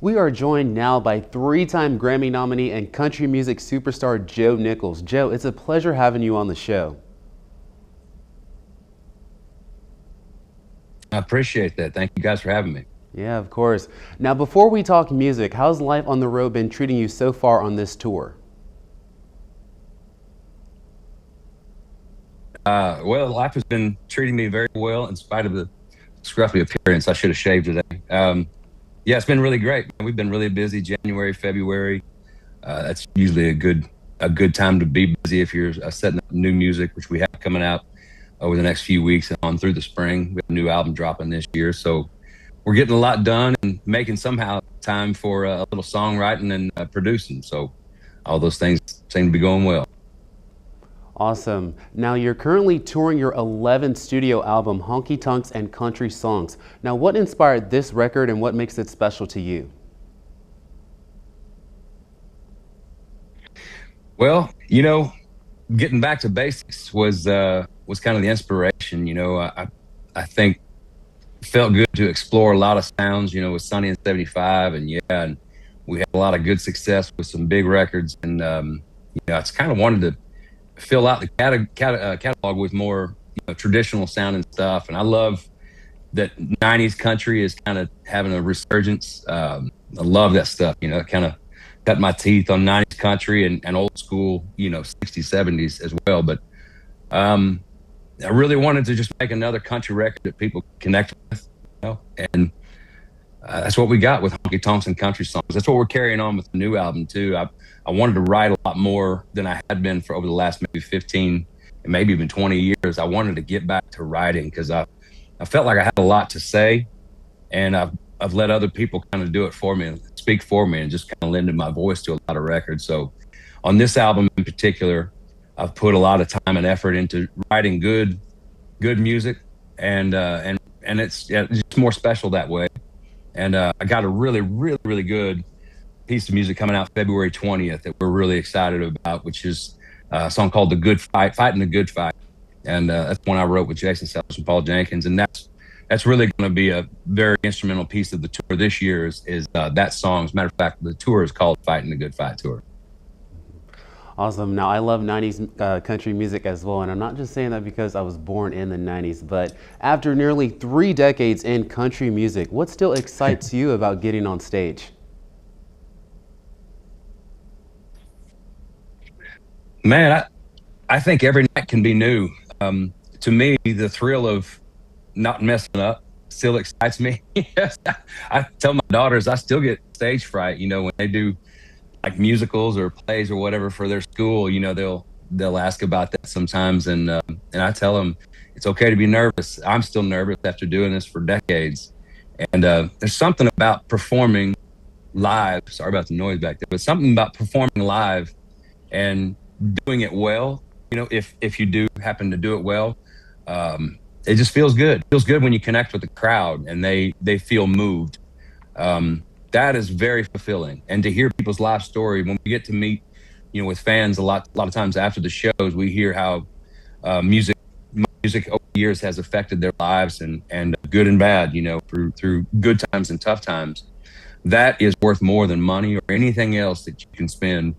We are joined now by three-time Grammy nominee and country music superstar Joe Nichols. Joe, it's a pleasure having you on the show. I appreciate that. Thank you guys for having me. Yeah, of course. Now, before we talk music, how's life on the road been treating you so far on this tour? Well, life has been treating me very well in spite of the scruffy appearance. I should have shaved today. Yeah, it's been really great. We've been really busy January, February. That's usually a good time to be busy if you're setting up new music, which we have coming out over the next few weeks and on through the spring. We have a new album dropping this year, so we're getting a lot done and making somehow time for a little songwriting and producing. So all those things seem to be going well. Awesome. Now, you're currently touring your 11th studio album, Honky Tonks and Country Songs. Now, what inspired this record and what makes it special to you? Well, getting back to basics was kind of the inspiration. I think it felt good to explore a lot of sounds. With Sunny and 75, and and we had a lot of good success with some big records, and I just kind of wanted to fill out the catalog with more traditional sounding stuff. And I love that 90s country is kind of having a resurgence. I love that stuff. Kind of cut my teeth on 90s country and old school, 60s, 70s as well. But I really wanted to just make another country record that people connect with, and that's what we got with Honky Tonks and Country Songs. That's what we're carrying on with the new album too. I wanted to write a lot more than I had been for over the last maybe 15 and maybe even 20 years. I wanted to get back to writing because I felt like I had a lot to say, and I've let other people kind of do it for me and speak for me and just kind of lended my voice to a lot of records. So on this album in particular, I've put a lot of time and effort into writing good music, and it's just more special that way. And I got a really, really, really good piece of music coming out February 20th that we're really excited about, which is a song called "The Good Fight," fighting the good fight, and that's one I wrote with Jason Sellers and Paul Jenkins, and that's really going to be a very instrumental piece of the tour this year. Is that song? As a matter of fact, the tour is called "Fighting the Good Fight Tour." Awesome. Now, I love 90s country music as well, and I'm not just saying that because I was born in the 90s, but after nearly 3 decades in country music, what still excites you about getting on stage? Man, I think every night can be new. To me, the thrill of not messing up still excites me. Yes, I tell my daughters I still get stage fright. When they do like musicals or plays or whatever for their school. They'll ask about that sometimes, and I tell them it's okay to be nervous. I'm still nervous after doing this for decades, and there's something about performing live. Sorry about the noise back there, but something about performing live and doing it well. If you do happen to do it well, it just feels good. It feels good when you connect with the crowd and they feel moved. That is very fulfilling. And to hear people's life story when we get to meet, with fans a lot of times after the shows, we hear how music over the years has affected their lives and good and bad, through good times and tough times. That is worth more than money or anything else that you can spend.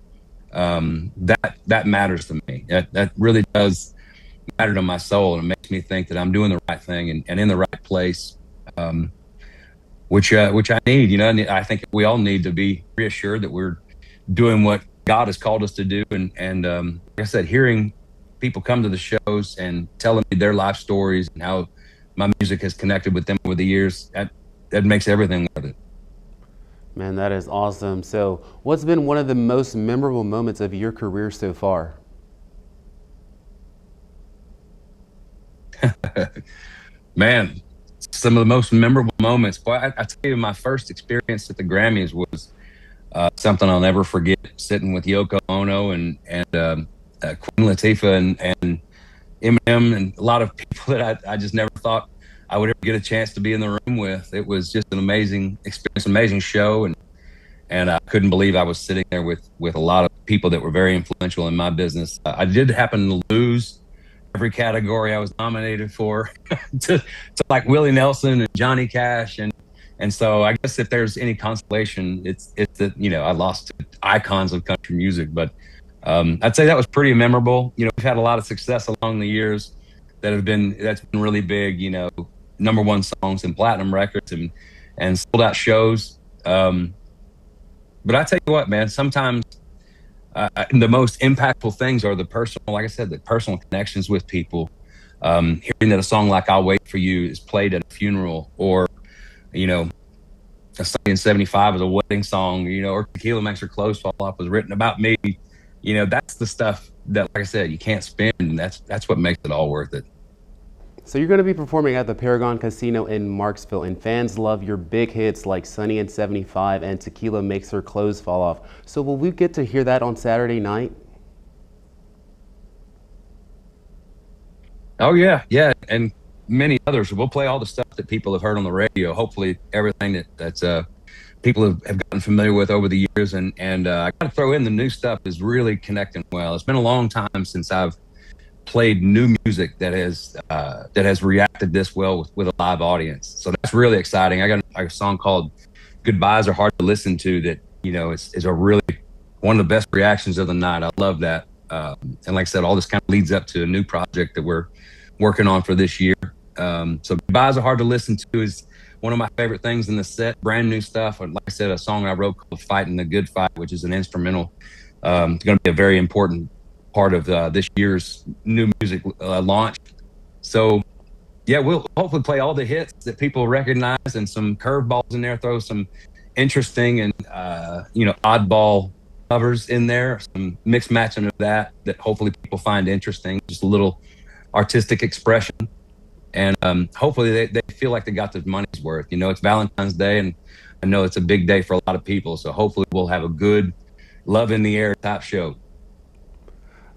That matters to me. That really does matter to my soul, and it makes me think that I'm doing the right thing and in the right place. Which I need, and I think we all need to be reassured that we're doing what God has called us to do. And like I said, hearing people come to the shows and telling me their life stories and how my music has connected with them over the years, that makes everything worth it. Man, that is awesome. So, what's been one of the most memorable moments of your career so far? Man, some of the most memorable moments. Boy, I tell you, my first experience at the Grammys was something I'll never forget. Sitting with Yoko Ono and Queen Latifah and Eminem and a lot of people that I just never thought I would ever get a chance to be in the room with. It was just an amazing experience, amazing show, and I couldn't believe I was sitting there with a lot of people that were very influential in my business. I did happen to lose every category I was nominated for to like Willie Nelson and Johnny Cash and And so I guess if there's any consolation, it's that, you know, I lost to icons of country music. But I'd say that was pretty memorable. You know, we've had a lot of success along the years that's been really big. You know, #1 songs and platinum records and sold out shows. But I tell you what, man, sometimes the most impactful things are the personal, like I said, the personal connections with people. Hearing that a song like "I'll Wait for You" is played at a funeral, or you know, a Sunny in '75 is a wedding song, you know, or "Tequila Makes Her Clothes Fall Off" was written about me. You know, that's the stuff that, like I said, you can't spend, and that's what makes it all worth it. So you're going to be performing at the Paragon Casino in Marksville, and fans love your big hits like Sunny in '75 and Tequila Makes Her Clothes Fall Off. So will we get to hear that on Saturday night? Oh yeah, yeah, and many others. We'll play all the stuff that people have heard on the radio. Hopefully, everything that's people have gotten familiar with over the years. And I got to throw in the new stuff is really connecting well. It's been a long time since I've played new music that has reacted this well with a live audience. So that's really exciting. I got a song called "Goodbyes Are Hard to Listen To" that, you know, is a really one of the best reactions of the night. I love that. And like I said, all this kind of leads up to a new project that we're working on for this year. So "Goodbyes Are Hard to Listen To" is one of my favorite things in the set. Brand new stuff. And like I said, a song I wrote called "Fighting the Good Fight," which is an instrumental. It's going to be a very important part of this year's new music launch. So yeah, we'll hopefully play all the hits that people recognize and some curveballs in there, throw some interesting and you know, oddball covers in there, some mixed matching of that hopefully people find interesting, just a little artistic expression. And hopefully they feel like they got their money's worth. You know, it's Valentine's Day, and I know it's a big day for a lot of people. So hopefully we'll have a good love in the air type show.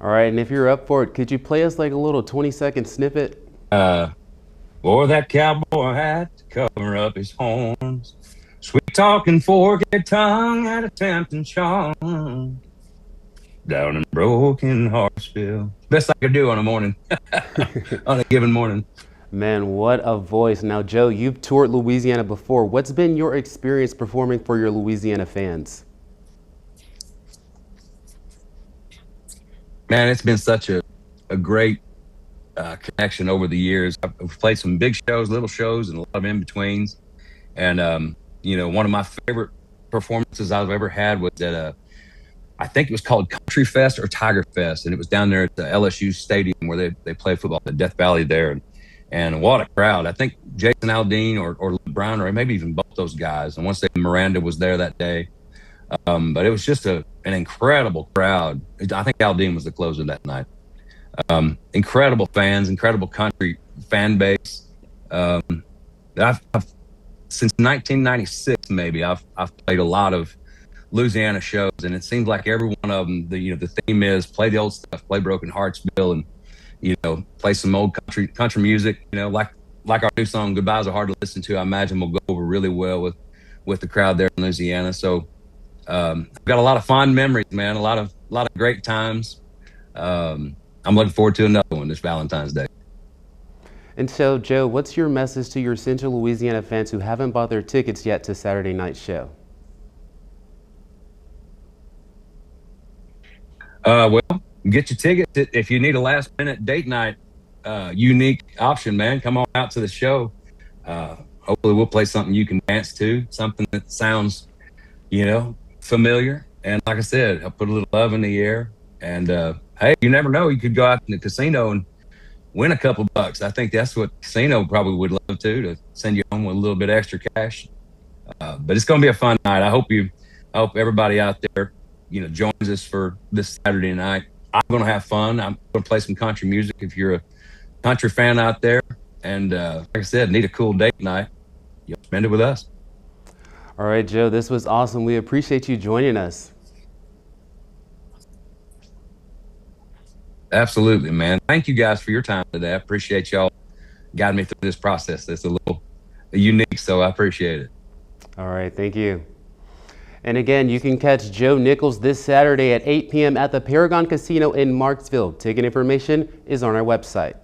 All right, and if you're up for it, could you play us like a little 20-second snippet? Wore that cowboy hat to cover up his horns. Sweet talking, forked tongue had a tempting charm. Down in broken Hartsville. Best I could do on a morning, on a given morning. Man, what a voice. Now, Joe, you've toured Louisiana before. What's been your experience performing for your Louisiana fans? Man, it's been such a great connection over the years. I've played some big shows, little shows, and a lot of in-betweens. And, you know, one of my favorite performances I've ever had was at I think it was called Country Fest or Tiger Fest. And it was down there at the LSU Stadium where they play football, the Death Valley there. And what a crowd. I think Jason Aldean or Brown, or maybe even both those guys. And once Miranda was there that day. But it was just an incredible crowd. I think Aldean was the closer that night. Incredible fans, incredible country fan base. I've since 1996, maybe I've played a lot of Louisiana shows, and it seems like every one of them, the theme is play the old stuff, play Broken Heartsville, and you know, play some old country music. You know, like our new song "Goodbyes Are Hard to Listen To." I imagine will go over really well with the crowd there in Louisiana. So I've got a lot of fond memories, man. A lot of great times. I'm looking forward to another one this Valentine's Day. And so, Joe, what's your message to your Central Louisiana fans who haven't bought their tickets yet to Saturday night's show? Well, get your tickets. If you need a last-minute date night, unique option, man, come on out to the show. Hopefully we'll play something you can dance to, something that sounds, you know, familiar. And like I said, I'll put a little love in the air. And hey, you never know. You could go out in the casino and win a couple bucks. I think that's what casino probably would love to send you home with a little bit extra cash. But it's going to be a fun night. I hope everybody out there, you know, joins us for this Saturday night. I'm going to have fun. I'm going to play some country music. If you're a country fan out there and like I said, need a cool date night, you'll spend it with us. All right, Joe, this was awesome. We appreciate you joining us. Absolutely, man. Thank you guys for your time today. I appreciate y'all guiding me through this process. That's a little unique, so I appreciate it. All right, thank you. And again, you can catch Joe Nichols this Saturday at 8 p.m. at the Paragon Casino in Marksville. Ticket information is on our website.